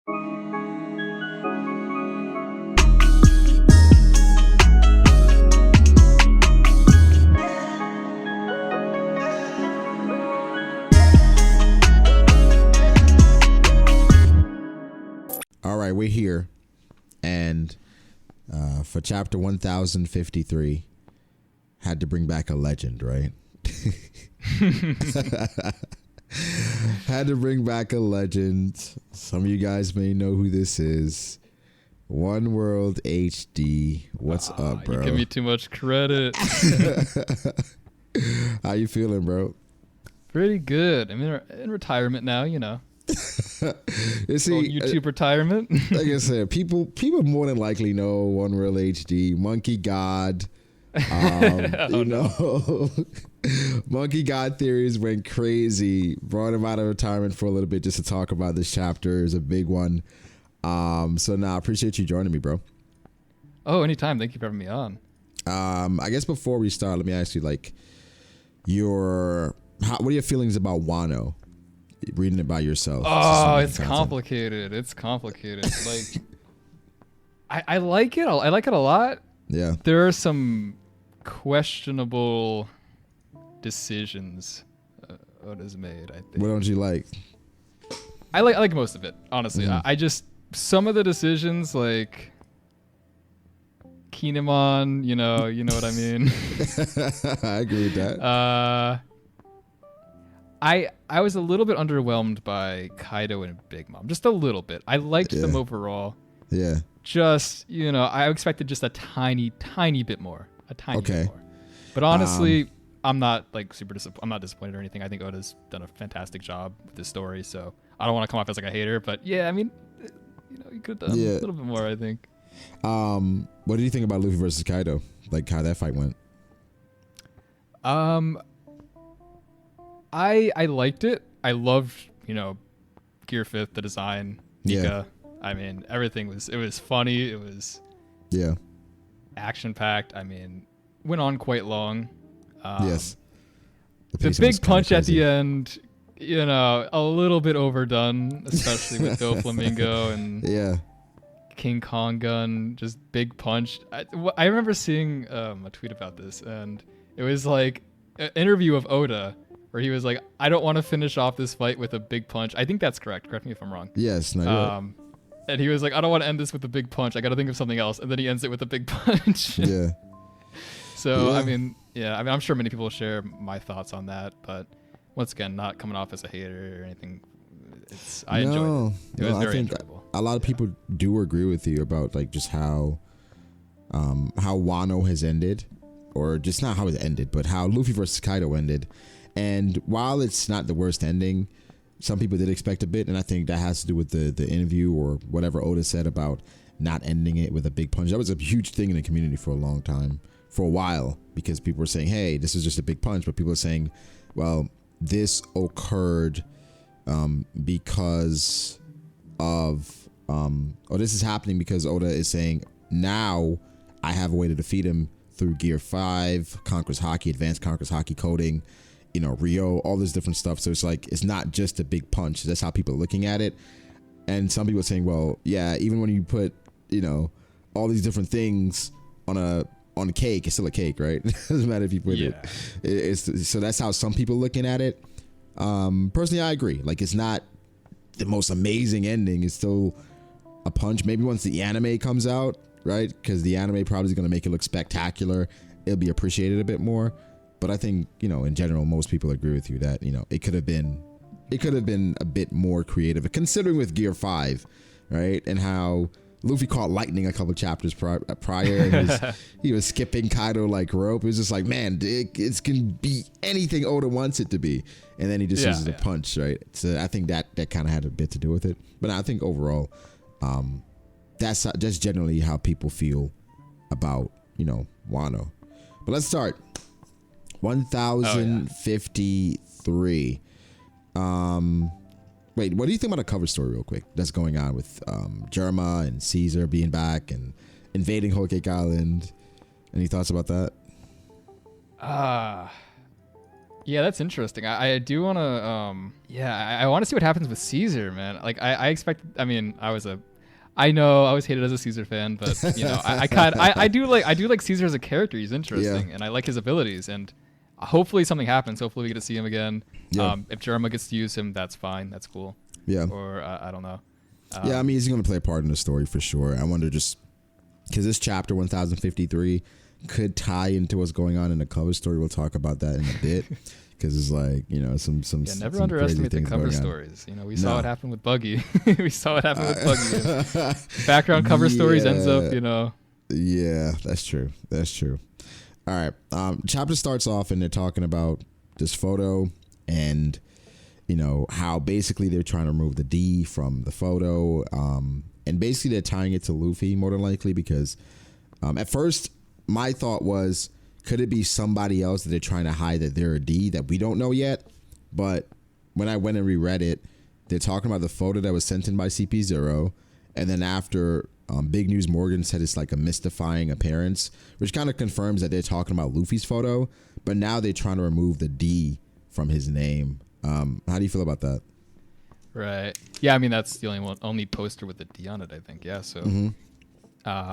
All right, we're here, and for chapter 1053, had to bring back a legend, right? Had to bring back a legend. Some of you guys may know who this is. OneWorldHD. What's up, bro? You give me too much credit. How you feeling, bro? Pretty good. I'm in retirement now, you know. You see, YouTube retirement. Like I said, people more than likely know OneWorldHD, Monkey God. Monkey God theories went crazy. Brought him out of retirement for a little bit just to talk about this chapter. Is a big one. So I appreciate you joining me, bro. Oh, anytime. Thank you for having me on. I guess before we start, let me ask you, like, what are your feelings about Wano? Reading it by yourself. Oh, it's complicated. It's complicated. Like, I like it. I like it a lot. Yeah. There are some questionable decisions Oda's made, I think. What don't you like? I like most of it, honestly. I just, some of the decisions, like Kinemon, you know what I mean. I agree with that. I was a little bit underwhelmed by Kaido and Big Mom, just a little bit. I liked them overall. Yeah. Just, I expected just a tiny bit more, bit more. But honestly, I'm not like I'm not disappointed or anything. I think Oda's done a fantastic job with this story, so I don't want to come off as like a hater. But yeah, I mean, you could have done a little bit more, I think. What do you think about Luffy versus Kaido? Like how that fight went? I liked it. I loved, Gear 5th, the design, Nika. Yeah. I mean, everything it was funny. It was action packed. I mean, went on quite long. Yes. The big punch at the end, a little bit overdone, especially with Doflamingo and King Kong gun, just big punch. I remember seeing a tweet about this, and it was like an interview of Oda where he was like, I don't want to finish off this fight with a big punch. I think that's correct. Correct me if I'm wrong. Yes. No, right. And he was like, I don't want to end this with a big punch. I got to think of something else. And then he ends it with a big punch. Yeah. So, I mean, I'm sure many people share my thoughts on that. But once again, not coming off as a hater or anything. I enjoyed it. It was very enjoyable. A lot of people do agree with you about like just how Wano has ended, or just not how it ended, but how Luffy versus Kaido ended. And while it's not the worst ending, some people did expect a bit, and I think that has to do with the interview or whatever Oda said about not ending it with a big punch. That was a huge thing in the community for a long time, for a while, because people were saying, hey, this is just a big punch, but people are saying, well, this occurred because of or this is happening because Oda is saying, now I have a way to defeat him through Gear 5, Conqueror's Haki, Advanced Conqueror's Haki coding, Rio, all this different stuff. So it's like, it's not just a big punch. That's how people are looking at it. And some people are saying, well, yeah, even when you put, all these different things on a cake, it's still a cake, right? It doesn't matter if you put it. So that's how some people are looking at it. Personally, I agree. Like, it's not the most amazing ending. It's still a punch. Maybe once the anime comes out, right? Because the anime probably is going to make it look spectacular. It'll be appreciated a bit more. But I think, in general, most people agree with you that, it could have been a bit more creative, considering with Gear 5, right? And how Luffy caught lightning a couple chapters prior. He was skipping Kaido like rope. It was just like, man, it can be anything Oda wants it to be. And then he just uses a punch, right? So I think that kind of had a bit to do with it. But I think overall, that's just generally how people feel about, Wano. But let's start. 1053. Wait, what do you think about a cover story real quick that's going on with Germa and Caesar being back and invading Whole Cake Island? Any thoughts about that? Yeah, that's interesting. I do want to, I want to see what happens with Caesar, man. Like, I expect, I know I was hated as a Caesar fan, but I do like Caesar as a character. He's interesting, and I like his abilities. And hopefully something happens. Hopefully we get to see him again. Yeah. If Jerma gets to use him, that's fine. That's cool. Yeah. Or I don't know. Yeah, I mean, he's going to play a part in the story for sure. I wonder just because this chapter 1053 could tie into what's going on in the cover story. We'll talk about that in a bit. Because it's like, never underestimate the cover stories. We saw what happened with Buggy. We saw what happened with Buggy. Background cover stories ends up, Yeah, that's true. All right. Chapter starts off and they're talking about this photo and, how basically they're trying to remove the D from the photo. And basically they're tying it to Luffy more than likely because at first my thought was, could it be somebody else that they're trying to hide that they're a D that we don't know yet? But when I went and reread it, they're talking about the photo that was sent in by CP0. And then after Big News Morgan said it's like a mystifying appearance, which kind of confirms that they're talking about Luffy's photo. But now they're trying to remove the D from his name. How do you feel about that? Right. Yeah, I mean, that's the only poster with the D on it, I think. Yeah, so... Mm-hmm.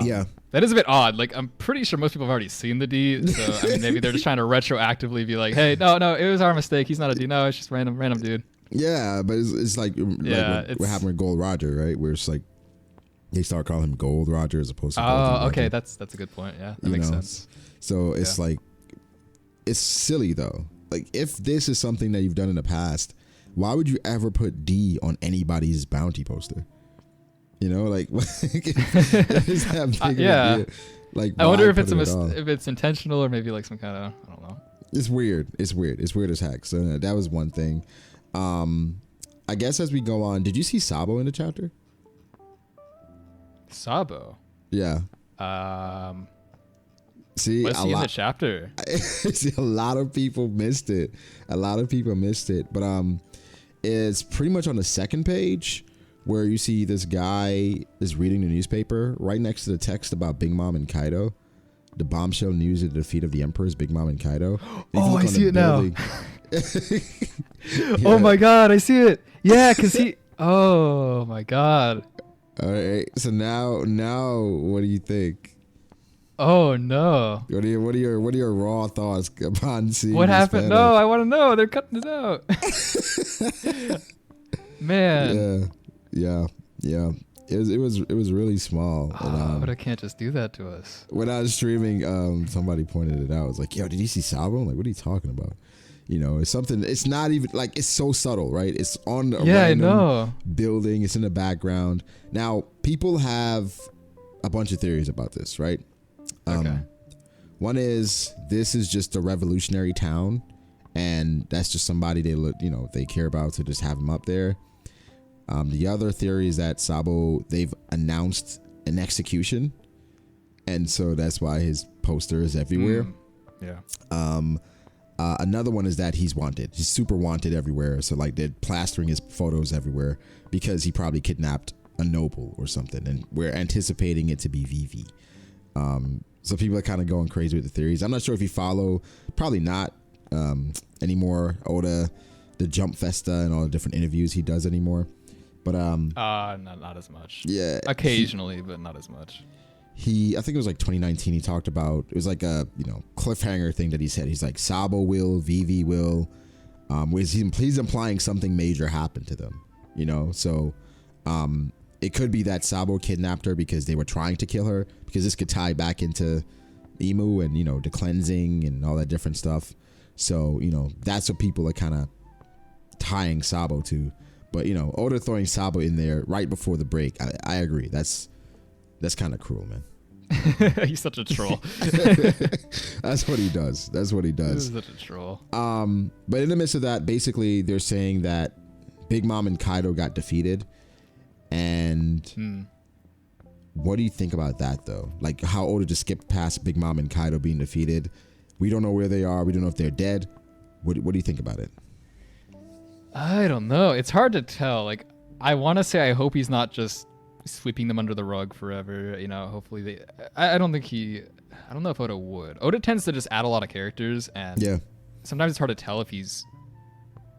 Yeah, that is a bit odd. Like, I'm pretty sure most people have already seen the D, so I mean, maybe they're just trying to retroactively be like, "Hey, no, it was our mistake. He's not a D. No, it's just random dude." Yeah, but it's like what happened with Gold Roger, right? Where it's like they start calling him Gold Roger as opposed to. Oh, okay, that's a good point. Yeah, that makes sense. So it's like it's silly though. Like, if this is something that you've done in the past, why would you ever put D on anybody's bounty poster? Like, is that big yeah. Like, I wonder if it's intentional or maybe like some kind of, I don't know. It's weird. It's weird as heck. So that was one thing. I guess as we go on, did you see Sabo in the chapter? Sabo? Yeah. See, was he in the chapter? See, a lot of people missed it. But it's pretty much on the second page, where you see this guy is reading the newspaper right next to the text about Big Mom and Kaido. The bombshell news of the defeat of the Emperors, Big Mom and Kaido. Oh, I see it now. Oh my God, I see it. Yeah, because he... Oh my God. All right, so now what do you think? Oh no. What are your raw thoughts upon seeing what happened? Panel? No, I want to know. They're cutting it out. Man. Yeah. It was really small. But I can't just do that to us. When I was streaming, somebody pointed it out. I was like, "Yo, did you see Sabo?" I'm like, "What are you talking about?" It's something. It's not even like, it's so subtle, right? It's on a random building. It's in the background. Now, people have a bunch of theories about this, right? Okay. One is this is just a revolutionary town, and that's just somebody they care about to just have him up there. The other theory is that Sabo, they've announced an execution, and so that's why his poster is everywhere. Yeah. Another one is that he's wanted. He's super wanted everywhere. So like they're plastering his photos everywhere because he probably kidnapped a noble or something, and we're anticipating it to be Vivi. So people are kind of going crazy with the theories. I'm not sure if you follow, probably not anymore, Oda, the Jump Festa and all the different interviews he does anymore. But not as much. Yeah, occasionally, but not as much. I think it was like 2019. He talked about, it was like a cliffhanger thing that he said. He's like, Sabo will, Vivi will. He's implying something major happened to them. So it could be that Sabo kidnapped her because they were trying to kill her, because this could tie back into Imu and the cleansing and all that different stuff. So that's what people are kind of tying Sabo to. But Oda throwing Sabo in there right before the break, I agree. That's kind of cruel, man. He's such a troll. That's what he does. He's such a troll. But in the midst of that, basically they're saying that Big Mom and Kaido got defeated. And what do you think about that, though? Like, how Oda just skipped past Big Mom and Kaido being defeated. We don't know where they are. We don't know if they're dead. What do you think about it? I don't know. It's hard to tell. Like, I want to say I hope he's not just sweeping them under the rug forever. Hopefully I don't know if Oda would. Oda tends to just add a lot of characters, and sometimes it's hard to tell if he's,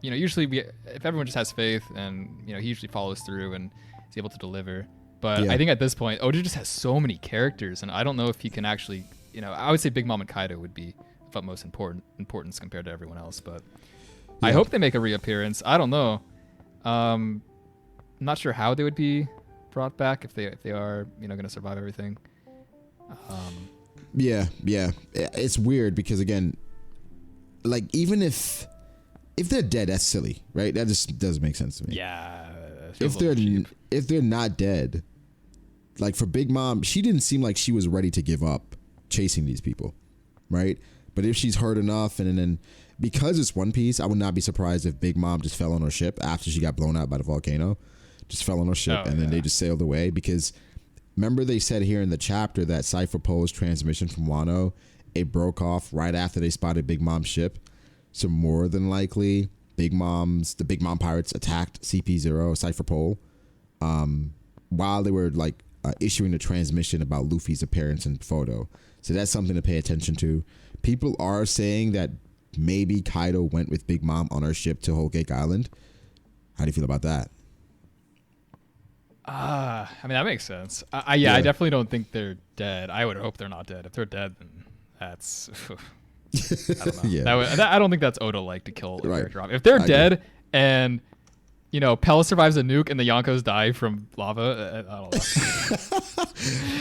usually if everyone just has faith and, he usually follows through and is able to deliver. But I think at this point, Oda just has so many characters, and I don't know if he can actually, I would say Big Mom and Kaido would be of utmost importance compared to everyone else. But I hope they make a reappearance. I don't know. I'm not sure how they would be brought back if they are, going to survive everything. Yeah. It's weird because, again, like, even if they're dead, that's silly, right? That just doesn't make sense to me. Yeah. If they're not dead, like for Big Mom, she didn't seem like she was ready to give up chasing these people, right? But if she's hurt enough, and then because it's One Piece, I would not be surprised if Big Mom just fell on her ship after she got blown out by the volcano, just fell on her ship, and then they just sailed away. Because remember they said here in the chapter that Cypher Poe's transmission from Wano, it broke off right after they spotted Big Mom's ship. So more than likely, the Big Mom pirates attacked CP0, Cypher Pole, while they were like issuing the transmission about Luffy's appearance and photo. So that's something to pay attention to. People are saying that maybe Kaido went with Big Mom on her ship to Whole Cake Island. How do you feel about that? I mean, that makes sense. I definitely don't think they're dead. I would hope they're not dead. If they're dead, then that's... I don't know. I don't think that's Oda-like to kill a character off. If they're dead and, Pell survives a nuke and the Yonkos die from lava, I don't know.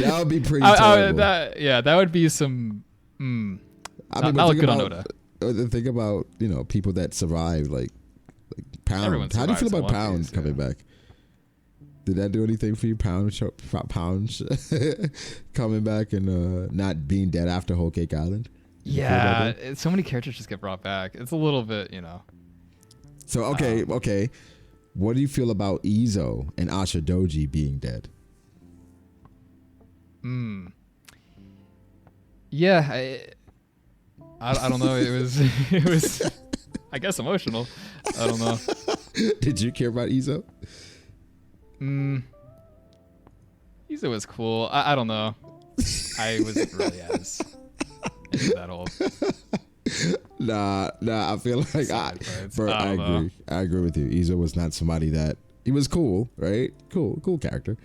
That would be pretty terrible. That would be some... not look good on Oda. Think about, people that survive, like Pound. How do you feel about Pound coming back? Did that do anything for you, Pound coming back and not being dead after Whole Cake Island? Yeah, so many characters just get brought back. It's a little bit, So, okay. What do you feel about Izo and Asha Doji being dead? Yeah, I don't know. It was I guess emotional. I don't know. Did you care about Izo? Izo was cool. I don't know. I wasn't really as into that whole. Nah. I feel like I agree with you. Izo was not somebody that he was cool, right? Cool character,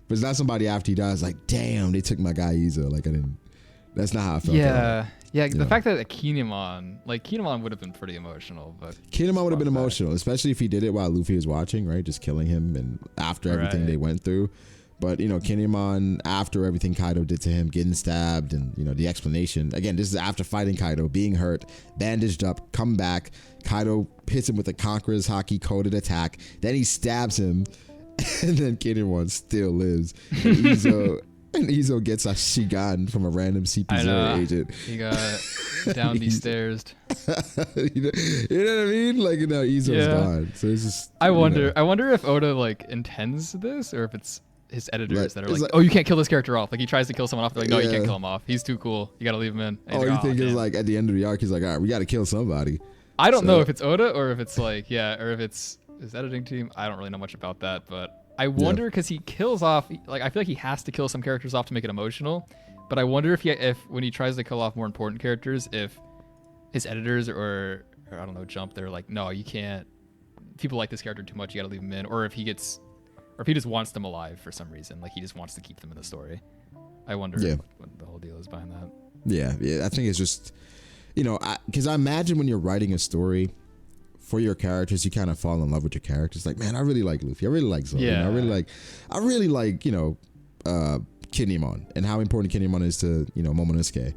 but it's not somebody after he dies like, damn, they took my guy Izo. Like I didn't. That's not how I felt. Yeah. The fact that Kinemon would have been pretty emotional, but Kinemon would have been emotional, especially if he did it while Luffy was watching, right? Just killing him and after everything they went through. But, Kinemon, after everything Kaido did to him, getting stabbed and, the explanation. Again, this is after fighting Kaido, being hurt, bandaged up, come back. Kaido hits him with a Conqueror's Haki coded attack. Then he stabs him. And then Kinemon still lives. And Izo gets a Shigan from a random CP0 agent. He got down these stairs. You know what I mean? Like, Izo's gone. So it's just. I wonder if Oda intends this, or if it's his editors that are like, oh, you can't kill this character off. Like he tries to kill someone off. They're like, no, you can't kill him off. He's too cool. You got to leave him in. And you think it's like at the end of the arc, he's like, all right, we got to kill somebody. I don't know if it's Oda or if it's or if it's his editing team. I don't really know much about that, but. I wonder because he kills off. I feel like he has to kill some characters off to make it emotional. But I wonder if when he tries to kill off more important characters, if his editors or I don't know, Jump, they're like, no, you can't. People like this character too much. You got to leave him in. Or if he just wants them alive for some reason, like he just wants to keep them in the story. I wonder what the whole deal is behind that. Yeah. I think it's just, because I imagine when you're writing a story. For your characters, you kind of fall in love with your characters. Like, man, I really like Luffy. I really like Zoro. I really like, Kinemon and how important Kinemon is to, Momonosuke.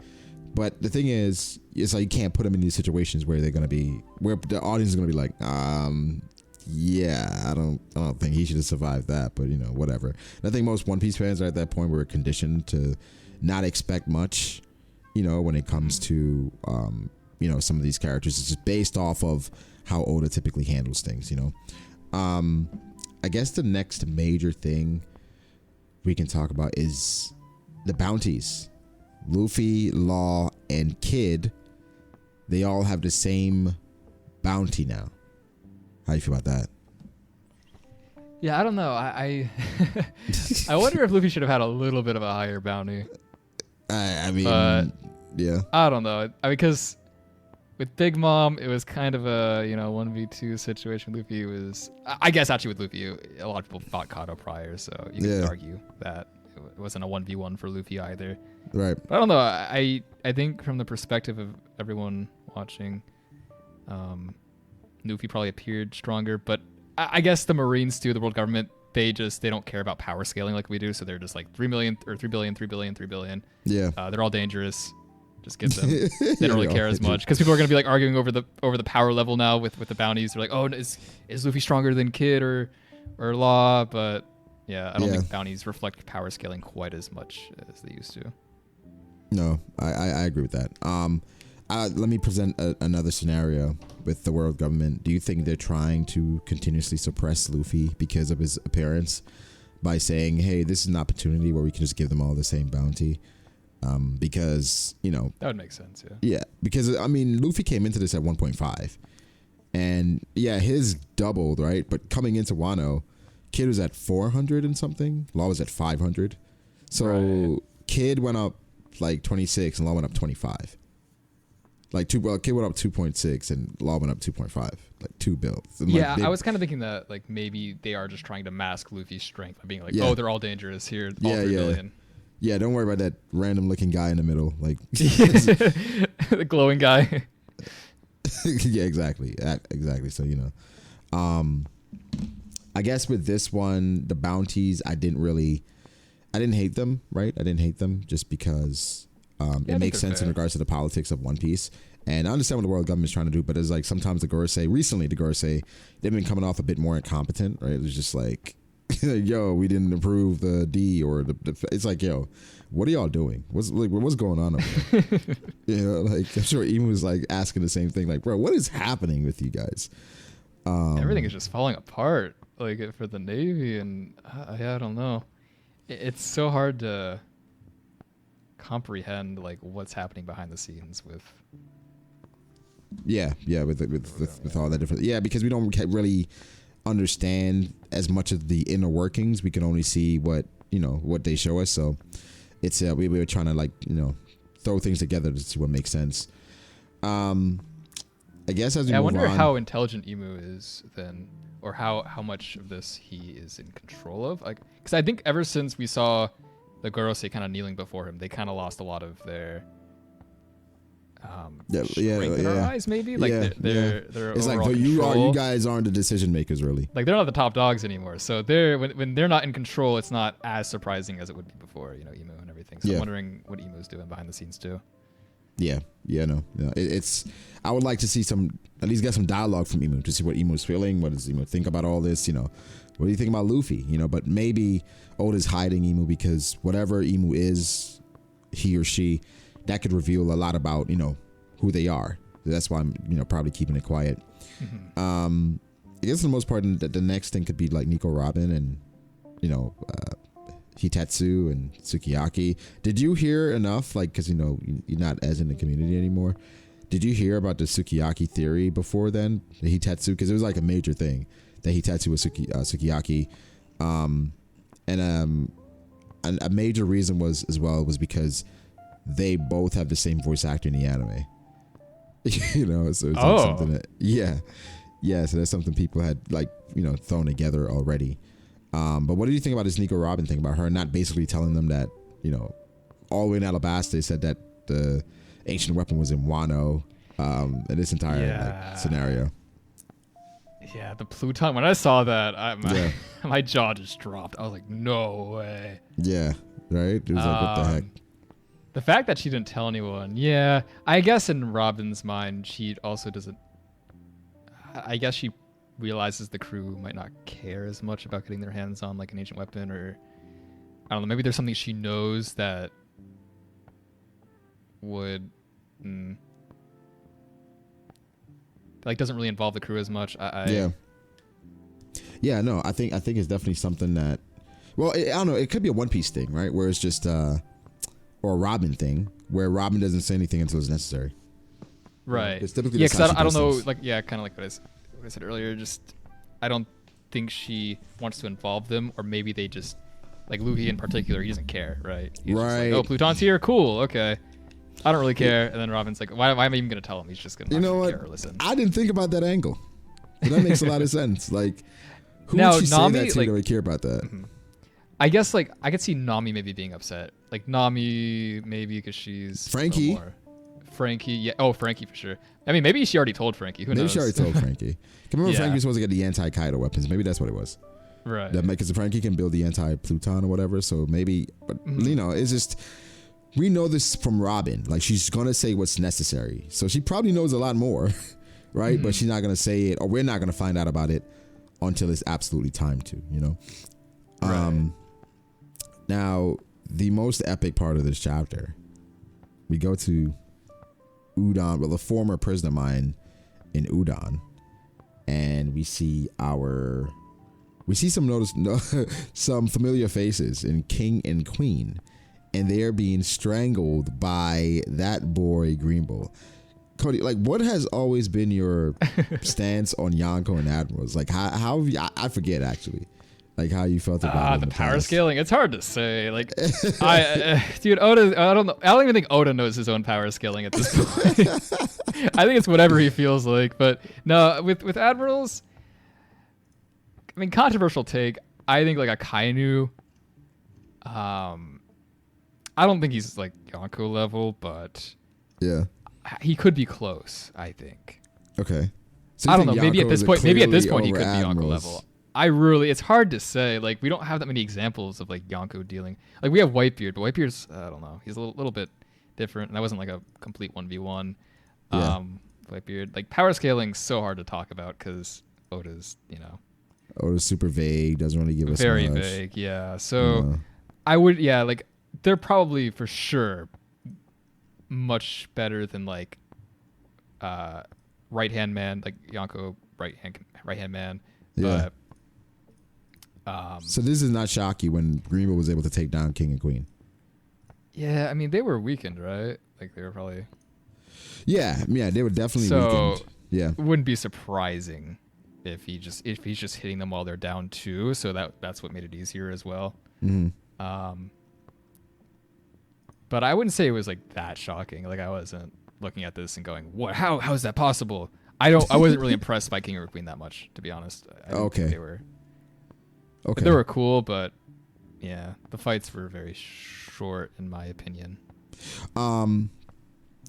But the thing is, it's like you can't put them in these situations where they're gonna be, where the audience is gonna be like, yeah, I don't think he should have survived that. But whatever. And I think most One Piece fans are at that point where we're conditioned to not expect much, when it comes to, some of these characters. It's just based off of how Oda typically handles things, I guess the next major thing we can talk about is the bounties. Luffy, Law, and Kid, they all have the same bounty now. How do you feel about that? Yeah, I don't know. I wonder if Luffy should have had a little bit of a higher bounty. I mean, yeah. I don't know. Because with Big Mom, it was kind of a 1v2 situation. Luffy was, I guess, actually with Luffy, a lot of people fought Kaido prior, so you could argue that it wasn't a 1v1 for Luffy either. Right. But I don't know. I think from the perspective of everyone watching, Luffy probably appeared stronger. But I guess the Marines too, the world government, they don't care about power scaling like we do. So they're just like 3 million or 3 billion, 3 billion, 3 billion. Yeah. They're all dangerous. Just get them. They don't really care as much because people are gonna be like arguing over the power level now with the bounties. They're like, oh, is Luffy stronger than Kid or Law? But yeah, I don't think bounties reflect power scaling quite as much as they used to. No, I agree with that. Let me present another scenario with the world government. Do you think they're trying to continuously suppress Luffy because of his appearance by saying, hey, this is an opportunity where we can just give them all the same bounty? Because, that would make sense. Yeah. Yeah. Because, I mean, Luffy came into this at 1.5 and his doubled, right? But coming into Wano, Kid was at 400 and something. Law was at 500. So Kid went up like 26 and Law went up 25. Kid went up 2.6 and Law went up 2.5, like 2 builds. And I was kind of thinking that like maybe they are just trying to mask Luffy's strength by being like, oh, they're all dangerous here. All 3 billion. Yeah, don't worry about that random looking guy in the middle. Like the glowing guy. Yeah, exactly. So, I guess with this one, the bounties, I didn't hate them, right? I didn't hate them just because it makes sense in regards to the politics of One Piece. And I understand what the world government is trying to do, but it's like sometimes the Gorosei, they've been coming off a bit more incompetent, right? It was just like, yo, we didn't approve the D or it's like, yo, what are y'all doing? What's going on over there? Like I'm sure Emu was like asking the same thing, like, bro, what is happening with you guys? Everything is just falling apart, like for the Navy, and I don't know. It's so hard to comprehend like what's happening behind the scenes with. With all that different, because we don't really understand as much of the inner workings. We can only see what they show us. So it's we were trying to like throw things together to see what makes sense. I guess as we move on, I wonder how intelligent Emu is then, or how much of this he is in control of. Like, because I think ever since we saw the Gorosei kind of kneeling before him, they kind of lost a lot of their strength in our eyes, maybe. Like they're it's like you guys aren't the decision makers, really. Like they're not the top dogs anymore. So when they're not in control, it's not as surprising as it would be before. Emu and everything. So I'm wondering what Emu's doing behind the scenes too. It's. I would like to see at least get some dialogue from Emu to see what Emu's feeling. What does Emu think about all this? What do you think about Luffy? But maybe Oda's hiding Emu because whatever Emu is, he or she, that could reveal a lot about who they are. That's why I'm probably keeping it quiet. I guess for the most part, the next thing could be like Nico Robin and Hitetsu and Sukiyaki. Did you hear enough? Like, because you're not as in the community anymore. Did you hear about the Sukiyaki theory before then? The Hitetsu, because it was like a major thing that Hitetsu was Sukiyaki, and a major reason was because they both have the same voice actor in the anime. So it's like something that, so that's something people had like thrown together already. But what do you think about this Nico Robin thing, about her not basically telling them that all the way in Alabasta they said that the ancient weapon was in Wano, in this entire scenario? Yeah, the Pluton. When I saw that, my jaw just dropped. I was like, no way. Yeah, right? It was like, what the heck? The fact that she didn't tell anyone, I guess in Robin's mind, she also doesn't. I guess she realizes the crew might not care as much about getting their hands on like an ancient weapon, or I don't know. Maybe there's something she knows that would like doesn't really involve the crew as much. No, I think it's definitely something that. Well, I don't know. It could be a One Piece thing, right? Where it's just or a Robin thing, where Robin doesn't say anything until it's necessary. Right. It's typically because I don't know. Like, kind of like what I said earlier. Just I don't think she wants to involve them, or maybe they just like Luffy in particular. He doesn't care, right? He's just like, oh, Pluton's here. Cool. Okay. I don't really care. And then Robin's like, why am I even gonna tell him? He's just gonna care or listen. I didn't think about that angle. But that makes a lot of sense. Like, who now, would she Nami, say that to like, really care about that? Mm-hmm. I guess like I could see Nami maybe being upset. Like Nami maybe because she's Frankie. Frankie, yeah. Oh, Frankie for sure. I mean, maybe she already told Frankie. Who knows? Maybe she already told Frankie. Remember Frankie was supposed to get the anti-Kaido weapons. Maybe that's what it was. Right. That because Frankie can build the anti-Pluton or whatever. So maybe, but it's just, we know this from Robin. Like, she's going to say what's necessary. So she probably knows a lot more, right? But she's not going to say it, or we're not going to find out about it until it's absolutely time to, Right. Now, the most epic part of this chapter, we go to Udon, well, the former prison of mine in Udon, and we see some familiar faces in King and Queen, and they are being strangled by that boy Green Bull. Cody, like, what has always been your stance on Yonko and Admirals? Like, how have you, I forget actually, like how you felt about the power scaling. It's hard to say. Like, dude, Oda. I don't know. I don't even think Oda knows his own power scaling at this point. I think it's whatever he feels like. But no, with Admirals, I mean, controversial take. I think like a Kainu. I don't think he's like Yonko level, but yeah, he could be close. I think. Okay. So I don't know. Maybe at this point he could be Yonko level. It's hard to say. Like, we don't have that many examples of like Yonko dealing. Like, we have Whitebeard, but Whitebeard's, I don't know. He's a little bit different. And that wasn't like a complete 1v1. Yeah. Whitebeard, like, power scaling's so hard to talk about because Oda's, Oda's super vague. Doesn't really give us very much. vague. Yeah. So I would, like, they're probably for sure much better than like right hand man, like Yonko right hand man. Yeah. But so this is not shocky when Greenville was able to take down King and Queen. Yeah, I mean, they were weakened, right? Like, they were probably. Yeah, they were definitely weakened. Yeah, it wouldn't be surprising if he's just hitting them while they're down too. So that's what made it easier as well. Mm-hmm. But I wouldn't say it was like that shocking. Like, I wasn't looking at this and going, "What? How is that possible?" I wasn't really impressed by King or Queen that much, to be honest. I didn't think they were. Okay. They were cool, but yeah, the fights were very short, in my opinion. Yeah,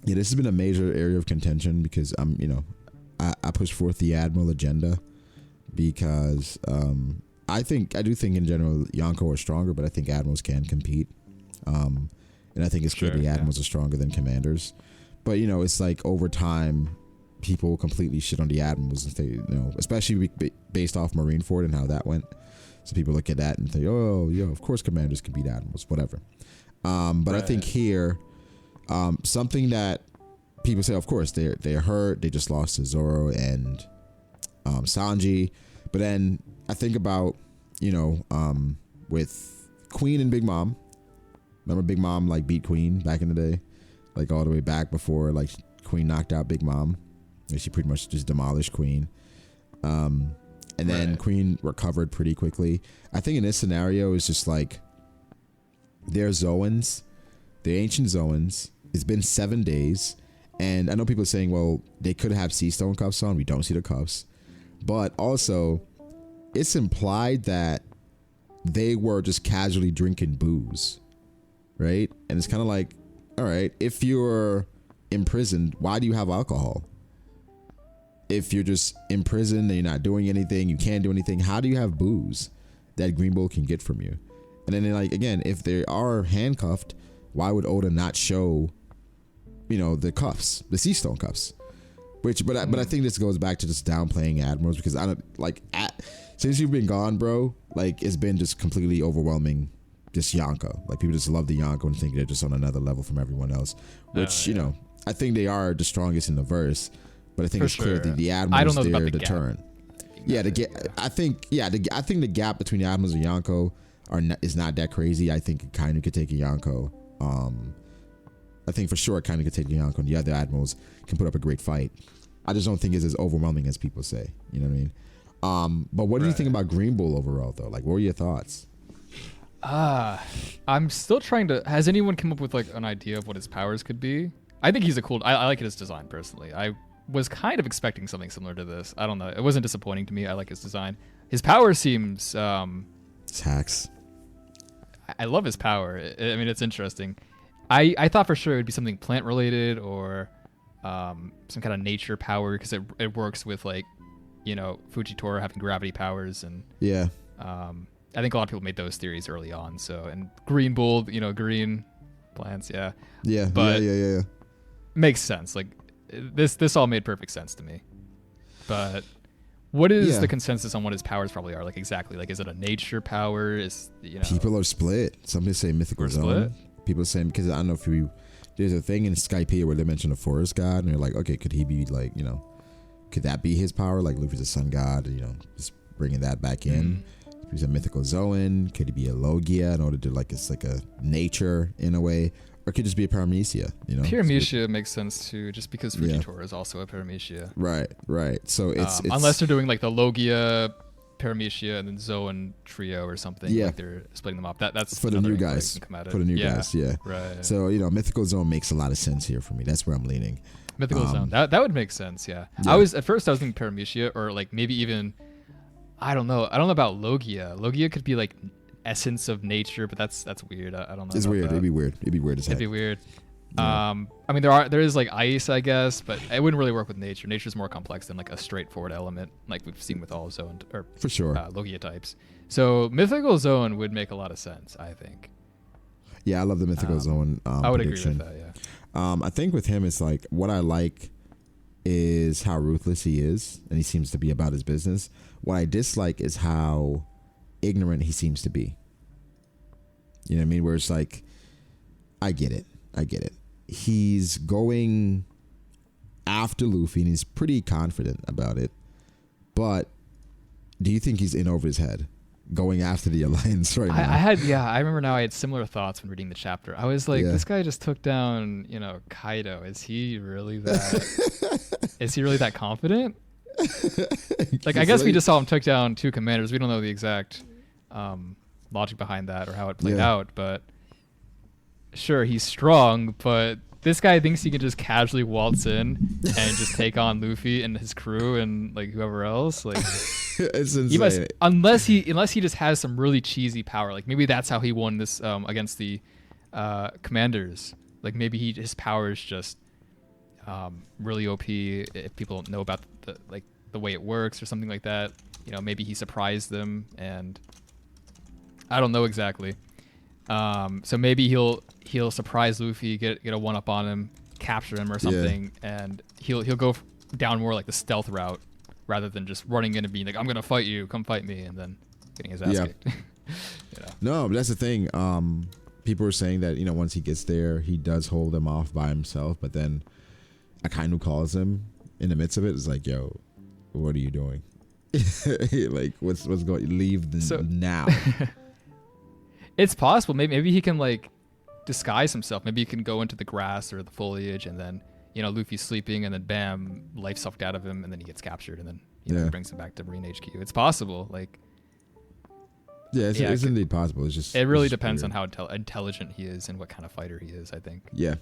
this has been a major area of contention because I push forth the Admiral agenda because I do think in general Yonko are stronger, but I think Admirals can compete. And I think it's clear the Admirals are stronger than Commanders. But it's like over time, people completely shit on the Admirals and say, especially based off Marineford and how that went. So people look at that and think, oh, yeah, of course Commanders can beat Admirals, whatever. But I think here, something that people say, of course, they're hurt. They just lost to Zoro and Sanji. But then I think about, with Queen and Big Mom. Remember Big Mom like beat Queen back in the day? Like all the way back before like Queen knocked out Big Mom. And she pretty much just demolished Queen. And then Queen recovered pretty quickly. I think in this scenario, it's just like they're Zoans, they're ancient Zoans. It's been 7 days. And I know people are saying, well, they could have sea stone cuffs on. We don't see the cuffs. But also, it's implied that they were just casually drinking booze, right? And it's kind of like, all right, if you're imprisoned, why do you have alcohol? If you're just in prison and you're not doing anything, you can't do anything, how do you have booze that Green Bull can get from you? And then, like, again, if they are handcuffed, why would Oda not show, the cuffs, the sea stone cuffs? But I think this goes back to just downplaying Admirals because I don't like since you've been gone, bro. Like, it's been just completely overwhelming. Just Yonko, like people just love the Yonko and think they're just on another level from everyone else. Which I think they are the strongest in the verse. But I think it's clear that the Admirals there to turn. Yeah, I think the gap between the Admirals and Yonko is not that crazy. I think Kainu could take a Yonko. I think for sure Kainu could take a Yonko, and the other Admirals can put up a great fight. I just don't think it's as overwhelming as people say. You know what I mean? But what do you think about Green Bull overall, though? Like, what were your thoughts? I'm still trying to. Has anyone come up with like an idea of what his powers could be? I think he's a cool. I like his design personally. I was kind of expecting something similar to this. I don't know. It wasn't disappointing to me. I like his design. His power seems. It's hacks. I love his power. I mean, it's interesting. I thought for sure it would be something plant related or some kind of nature power because it works with like, Fujitora having gravity powers and yeah. I think a lot of people made those theories early on. So and green bull, green plants, yeah. Yeah, but yeah. Makes sense. Like this all made perfect sense to me. But what is the consensus on what his powers probably are? Like exactly. Like is it a nature power? Is people are split. Some people say mythical zone. People are saying because I don't know if there's a thing in Skype here where they mention a forest god and they're like, okay, could he be like, could that be his power? Like Luffy's a sun god, just bringing that back in. He's a mythical Zoan. Could he be a Logia in order to it's like a nature in a way, or could it just be a Paramecia? Paramecia makes sense too, just because Fujitora is also a Paramecia. Right. So it's unless they're doing like the Logia, Paramecia, and then Zoan trio or something. Yeah, like they're splitting them up. That's for the new guys. For the new guys, yeah. Right. So mythical zone makes a lot of sense here for me. That's where I'm leaning. Mythical zone. That would make sense. Yeah. I was thinking Paramecia or like maybe even. I don't know about Logia. Logia could be like essence of nature, but that's weird. I don't know. It's weird. It'd be weird. It'd be weird as heck. It'd be weird. Yeah. I mean, there is like ice, I guess, but it wouldn't really work with nature. Nature's more complex than like a straightforward element, like we've seen with all zone or for sure Logia types. So mythical zone would make a lot of sense, I think. Yeah, I love the mythical zone. I would agree with that. Yeah. I think with him, it's like what I like is how ruthless he is, and he seems to be about his business. What I dislike is how ignorant he seems to be. You know what I mean? Where it's like, I get it. He's going after Luffy, and he's pretty confident about it. But do you think he's in over his head, going after the Alliance right now? I remember now I had similar thoughts when reading the chapter. I was like, this guy just took down, Kaido. Is he really that? Is he really that confident? Like, I guess we just saw him took down 2 commanders. We don't know the exact logic behind that or how it played out, but sure, he's strong, but this guy thinks he can just casually waltz in and just take on Luffy and his crew and like whoever else. Like, it's insane. Unless he just has some really cheesy power. Like maybe that's how he won this against the commanders. Like maybe his power is just really OP if people don't know about the way it works or something like that. Maybe he surprised them and I don't know exactly. So maybe he'll surprise Luffy, get a one up on him, capture him or something, and he'll go down more like the stealth route rather than just running in and being like, I'm gonna fight you, come fight me, and then getting his ass kicked. No, but that's the thing. People are saying that once he gets there, he does hold them off by himself, but then Akainu calls him in the midst of it. It's like, yo, what are you doing? Like, what's going? Leave now. It's possible. Maybe he can like disguise himself. Maybe he can go into the grass or the foliage, and then Luffy's sleeping, and then bam, life sucked out of him, and then he gets captured, and then he brings him back to Marine HQ. It's possible. Like, it's indeed possible. It's just it really depends on how intelligent he is and what kind of fighter he is, I think. Yeah.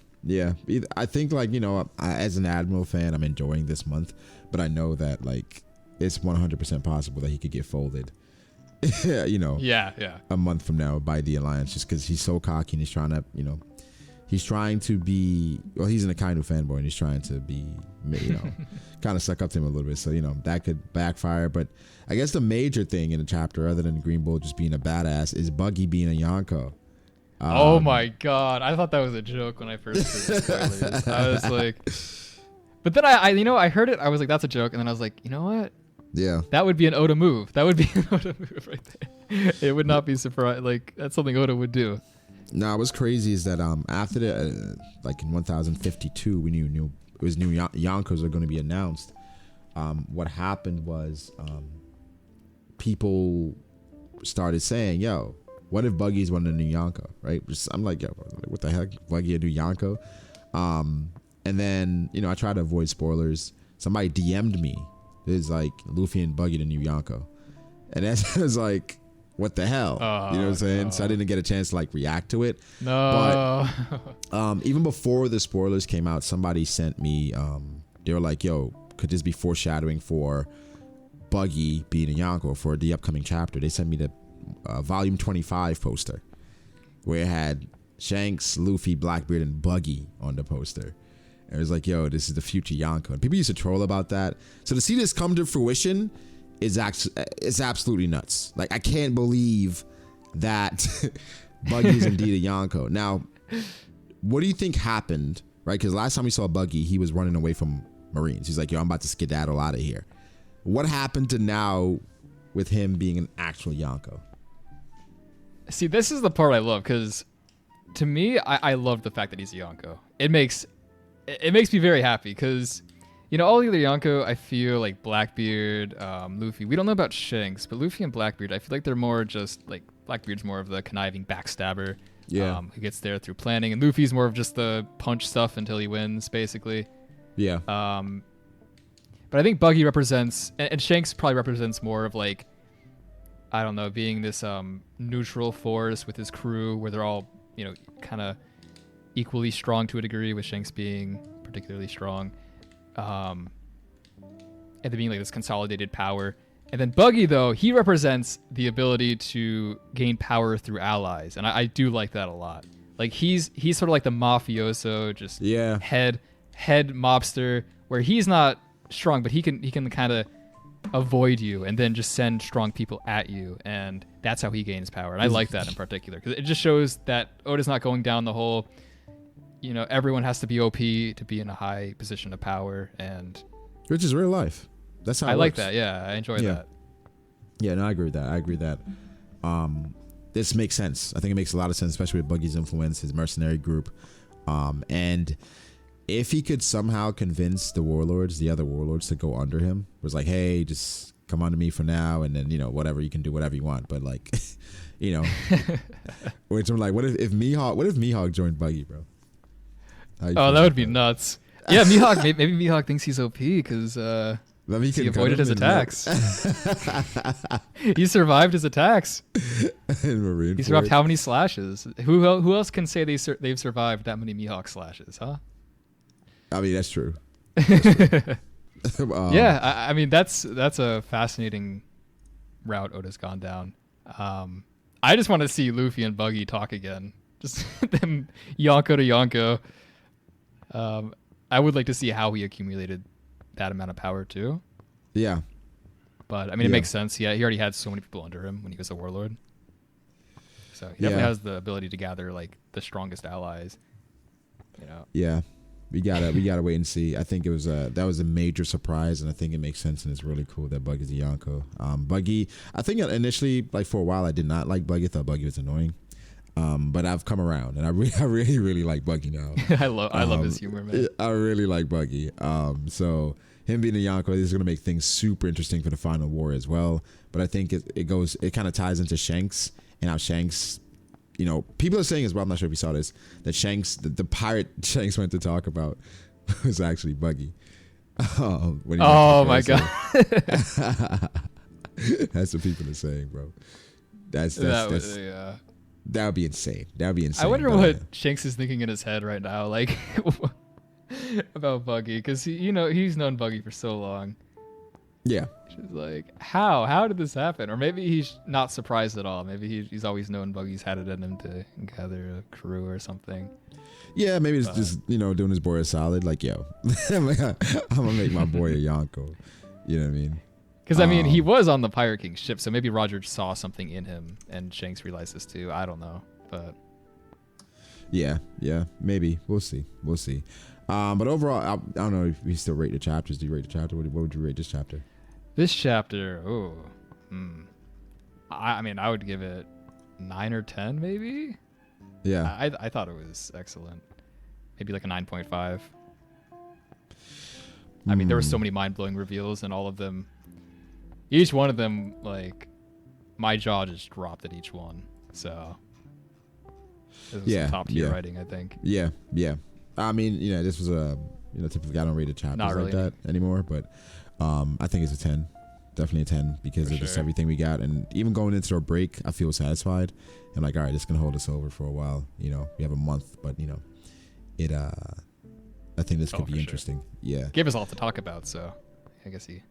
I think as an Admiral fan, I'm enjoying this month, but I know that it's 100% possible that he could get folded. A month from now by the Alliance, just because he's so cocky and he's trying to be, well, he's an Akainu fanboy and he's trying to be, kind of suck up to him a little bit. So, that could backfire. But I guess the major thing in the chapter, other than Green Bull just being a badass, is Buggy being a Yonko. Oh my God. I thought that was a joke when I first heard the spoilers. I was like, but then I heard it. I was like, that's a joke. And then I was like, you know what? Yeah, that would be an Oda move. That would be an Oda move right there. It would not be surprised. Like, that's something Oda would do. Now, what's crazy is that after the in 1052, we knew it was new Yonkos are going to be announced. What happened was people started saying, "Yo, what if Buggy's one of the new Yonko?" Right? I'm like, "Yo, what the heck? Buggy a new Yonko?" And then I try to avoid spoilers. Somebody DM'd me. It's like Luffy and Buggy the new Yonko, and that was like, what the hell? You know what I'm saying? No. So I didn't get a chance to like react to it. No. But even before the spoilers came out, somebody sent me, they were like, yo, could this be foreshadowing for Buggy being a Yonko for the upcoming chapter? They sent me the volume 25 poster where it had Shanks, Luffy, Blackbeard, and Buggy on the poster. And it was like, yo, this is the future Yonko. And people used to troll about that. So to see this come to fruition is absolutely nuts. Like, I can't believe that Buggy is indeed a Yonko. Now, what do you think happened, right? Because last time we saw Buggy, he was running away from Marines. He's like, yo, I'm about to skedaddle out of here. What happened to now with him being an actual Yonko? See, this is the part I love, because to me, I love the fact that he's a Yonko. It makes me very happy, because, you know, all the other Yonko, I feel like Blackbeard, Luffy. We don't know about Shanks, but Luffy and Blackbeard, I feel like they're more just like, Blackbeard's more of the conniving backstabber. Yeah. Who gets there through planning, and Luffy's more of just the punch stuff until he wins, basically. Yeah. But I think Buggy represents, and Shanks probably represents more of like, I don't know, being this neutral force with his crew where they're all, you know, kind of equally strong to a degree, with Shanks being particularly strong. And then being like this consolidated power. And then Buggy, though, he represents the ability to gain power through allies. And I do like that a lot. Like he's sort of like the mafioso, just head mobster, where he's not strong, but he can kind of avoid you and then just send strong people at you, and that's how he gains power. And I like that in particular, because it just shows that Oda's not going down the whole, you know, everyone has to be OP to be in a high position of power, and which is real life. That's how I like that. Yeah, I enjoy that. Yeah, no, I agree with that. This makes sense. I think it makes a lot of sense, especially with Buggy's influence, his mercenary group, and if he could somehow convince the other warlords to go under him, was like, hey, just come under me for now, and then, you know, whatever, you can do whatever you want. But like, you know, which I'm like, what if Mihawk joined Buggy, bro? Oh, that would be nuts. Yeah, Mihawk. Maybe Mihawk thinks he's OP because he avoided his attacks. He survived his attacks. He survived how many slashes? Who else can say they've survived that many Mihawk slashes, huh? I mean, that's true. Yeah, I mean that's a fascinating route Oda's gone down. I just want to see Luffy and Buggy talk again, just them Yonko to Yonko. I would like to see how he accumulated that amount of power too. Yeah, but I mean, it makes sense. He already had so many people under him when he was a warlord, so he definitely has the ability to gather like the strongest allies. You know. Yeah. We gotta wait and see. I think it was that was a major surprise, and I think it makes sense, and it's really cool that Buggy's a Yonko. Buggy, I think initially, like for a while, I did not like Buggy. I thought Buggy was annoying, but I've come around, and I really like Buggy now. I love his humor, man. I really like Buggy. So him being a Yonko is gonna make things super interesting for the final war as well. But I think it kind of ties into Shanks and how Shanks. You know, people are saying as well, I'm not sure if you saw this, that Shanks, the pirate Shanks went to talk about was actually Buggy. Oh my God. That's what people are saying, bro. That would be insane. That would be insane. I wonder what Shanks is thinking in his head right now, like about Buggy, because he's known Buggy for so long. Yeah. She's like, how did this happen? Or maybe he's not surprised at all. Maybe he's always known Buggy's had it in him to gather a crew or something. Yeah, maybe it's just, doing his boy a solid. Like, yo, I'm going to make my boy a Yonko. You know what I mean? Because, I mean, he was on the Pirate King's ship, so maybe Roger saw something in him, and Shanks realized this too. I don't know, but... Yeah, maybe. We'll see. But overall, I don't know if we still rate the chapters. Do you rate the chapter? What would you rate this chapter? This chapter, I mean, I would give it 9 or 10, maybe. Yeah, I thought it was excellent. Maybe like a 9.5. I mean, there were so many mind-blowing reveals, and all of them, each one of them, like, my jaw just dropped at each one. So, it was some top-tier writing, I think. Yeah. I mean, this was typically I don't rate a chapter really like that anymore, but I think it's a 10. definitely a 10 because of just everything we got. And even going into our break, I feel satisfied. I'm like, all right, this can hold us over for a while. You know, we have a month, but you know, it. I think this could be interesting. Yeah, gave us a lot to talk about, so I guess he.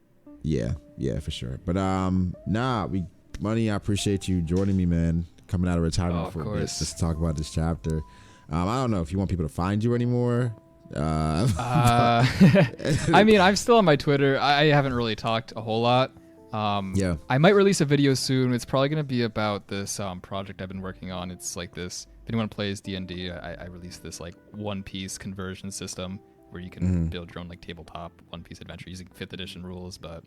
Yeah, for sure. But Money, I appreciate you joining me, man. Coming out of retirement for a bit just to talk about this chapter. I don't know if you want people to find you anymore. I mean, I'm still on my Twitter. I haven't really talked a whole lot. I might release a video soon. It's probably going to be about this project I've been working on. It's like this. If anyone plays D&D, I released this like One Piece conversion system where you can build your own like tabletop One Piece adventure using 5th edition rules. But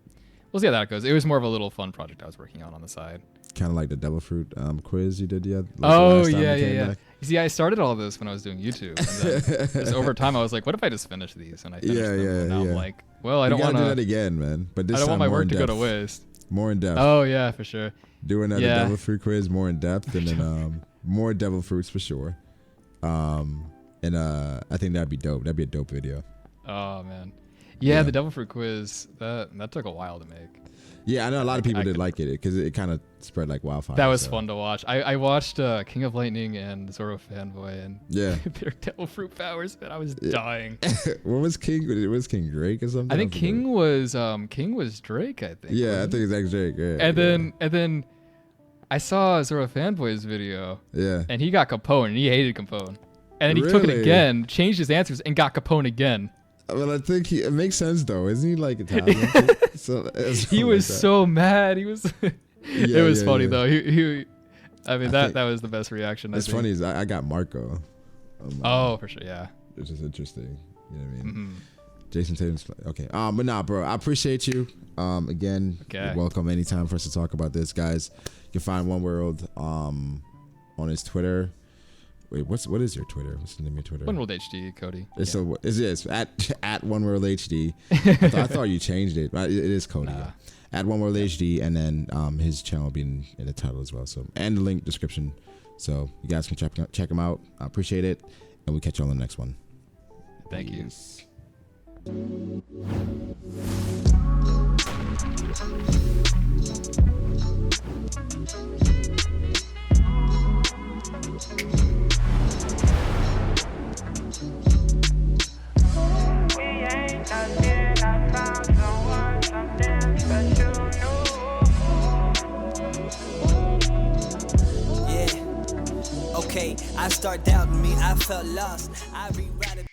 we'll see how that goes. It was more of a little fun project I was working on the side. Kind of like the Devil Fruit quiz you did the other. Yeah. You see, I started all this when I was doing YouTube. And then just over time, I was like, what if I just finish these? And I finished them. And now I'm like, well, I don't want to do that again, man. But this I don't want my work to go to waste. More in depth. Oh yeah, for sure. Doing that Devil Fruit quiz more in depth, and then more Devil Fruits for sure. I think that'd be dope. That'd be a dope video. Oh man, yeah. The Devil Fruit quiz that took a while to make. Yeah, I know a lot of people did like it because it kind of spread like wildfire. That was fun to watch. I watched King of Lightning and Zoro Fanboy and their Devil Fruit powers, and I was dying. What was King? It was King Drake or something. I think King was Drake. I think. Yeah, I think it's ex Drake. Yeah, and then I saw Zoro Fanboy's video. Yeah. And he got Capone, and he hated Capone, and then he took it again, changed his answers, and got Capone again. Well, I think it makes sense though, isn't he like Italian? He was so mad. He was. It was funny though. I mean that was the best reaction. It's funny is I got Marco. For sure, yeah. It's just interesting. You know what I mean? Jason Tatum's okay. But nah, bro, I appreciate you. Again, you're welcome anytime for us to talk about this, guys. You can find One World on his Twitter. Wait, what is your Twitter? What's the name of your Twitter? OneWorldHD, Cody. It's at OneWorldHD. I thought you changed it. It is Cody. Nah. At OneWorldHD, and then his channel will be in the title as well. So, and the link description. So you guys can check him out. I appreciate it, and we'll catch you on the next one. Thank you. I start doubting me, I felt lost. I rewrite it.